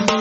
Praise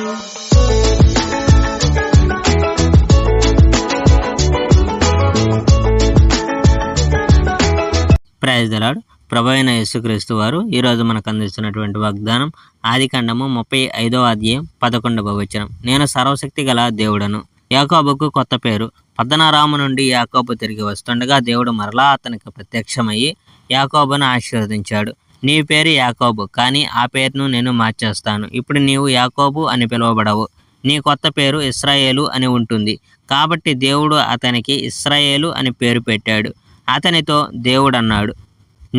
the lord. ప్రభు అయిన యేసుక్రీస్తు వారు ఈరోజు మనకు అందిస్తున్నటువంటి వాగ్దానం ఆదికాండము 35వ అధ్యాయం 11వ వచనం. నేను సర్వశక్తి గల దేవుడను. యాకోబుకు కొత్త పేరు. పద్దనరాము నుండి యాకోబు తిరిగి వస్తుండగా దేవుడు మరలా అతనికి ప్రత్యక్షమయ్యి యాకోబును ఆశీర్వదించాడు. నీ పేరు యాకోబు, కానీ ఆ పేరును నేను మార్చేస్తాను. ఇప్పుడు నీవు యాకోబు అని పిలువబడవు. నీ కొత్త పేరు ఇశ్రాయేలు అని ఉంటుంది. కాబట్టి దేవుడు అతనికి ఇశ్రాయేలు అని పేరు పెట్టాడు. అతనితో దేవుడు అన్నాడు,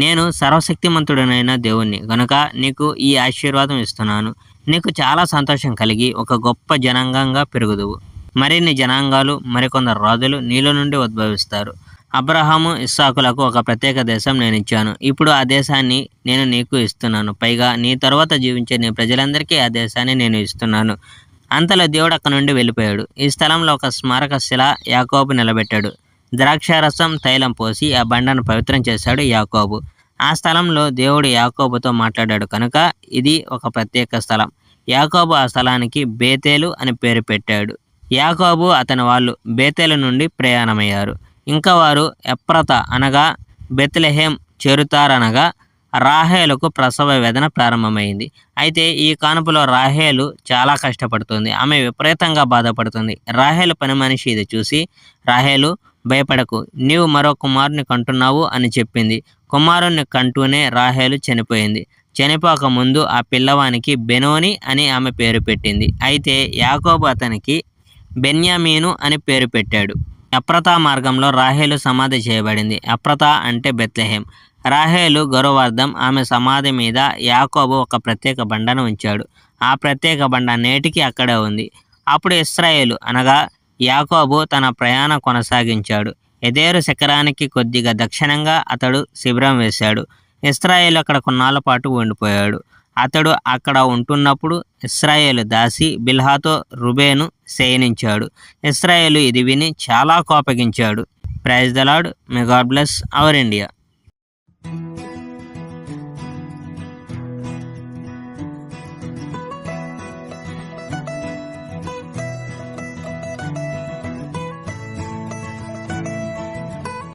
నేను సర్వశక్తిమంతుడనైన దేవుణ్ణి గనుక నీకు ఈ ఆశీర్వాదం ఇస్తున్నాను. నీకు చాలా సంతోషం కలిగి ఒక గొప్ప జనాంగంగా పెరుగుదువు. మరిన్ని జనాంగాలు, మరికొందరు రాజులు నీలో నుండి ఉద్భవిస్తారు. అబ్రహాము, ఇస్సాకులకు ఒక ప్రత్యేక దేశం నేను ఇచ్చాను. ఇప్పుడు ఆ దేశాన్ని నేను నీకు ఇస్తున్నాను. పైగా నీ తరువాత జీవించే నీ ప్రజలందరికీ ఆ దేశాన్ని నేను ఇస్తున్నాను. అంతలో దేవుడు అక్కడి నుండి వెళ్ళిపోయాడు. ఈ స్థలంలో ఒక స్మారక శిల యాకోబు నిలబెట్టాడు. ద్రాక్షారసం, తైలం పోసి ఆ బండను పవిత్రం చేశాడు యాకోబు. ఆ స్థలంలో దేవుడు యాకోబుతో మాట్లాడాడు కనుక ఇది ఒక ప్రత్యేక స్థలం. యాకోబు ఆ స్థలానికి బేతేలు అని పేరు పెట్టాడు. యాకోబు అతని వాళ్ళు బేతేలు నుండి ప్రయాణమయ్యారు. ఇంకా వారు ఎఫ్రాత అనగా బెత్లెహేం చేరుతారనగా రాహేలుకు ప్రసవ వేదన ప్రారంభమైంది. అయితే ఈ కానుపులో రాహేలు చాలా కష్టపడుతుంది. ఆమె విపరీతంగా బాధపడుతుంది. రాహేలు పని మనిషి ఇది చూసి, రాహేలు భయపడకు, నీవు మరో కుమారుని కంటున్నావు అని చెప్పింది. కుమారుణ్ణి కంటూనే రాహేలు చనిపోయింది. చనిపోక ముందు ఆ పిల్లవానికి బెనోని అని ఆమె పేరు పెట్టింది. అయితే యాకోబు అతనికి బెన్యామీను అని పేరు పెట్టాడు. ఎఫ్రాతా మార్గంలో రాహేలు సమాధి చేయబడింది. ఎఫ్రాతా అంటే బెత్లెహేం. రాహేలు గౌరవార్థం ఆమె సమాధి మీద యాకోబు ఒక ప్రత్యేక బండను ఉంచాడు. ఆ ప్రత్యేక బండ నేటికి అక్కడే ఉంది. అప్పుడు ఇశ్రాయేలు అనగా యాకోబు తన ప్రయాణం కొనసాగించాడు. ఎదేరు శిఖరానికి కొద్దిగా దక్షిణంగా అతడు శిబిరం వేశాడు. ఇశ్రాయేలు అక్కడ కొన్నాళ్ళ పాటు ఉండిపోయాడు. అతడు అక్కడ ఉంటున్నప్పుడు ఇశ్రాయేలు దాసి బిల్హాతో రుబేను శయనించాడు. ఇశ్రాయేలు ఇది విని చాలా కోపగించాడు. Praise the Lord. May God bless our India.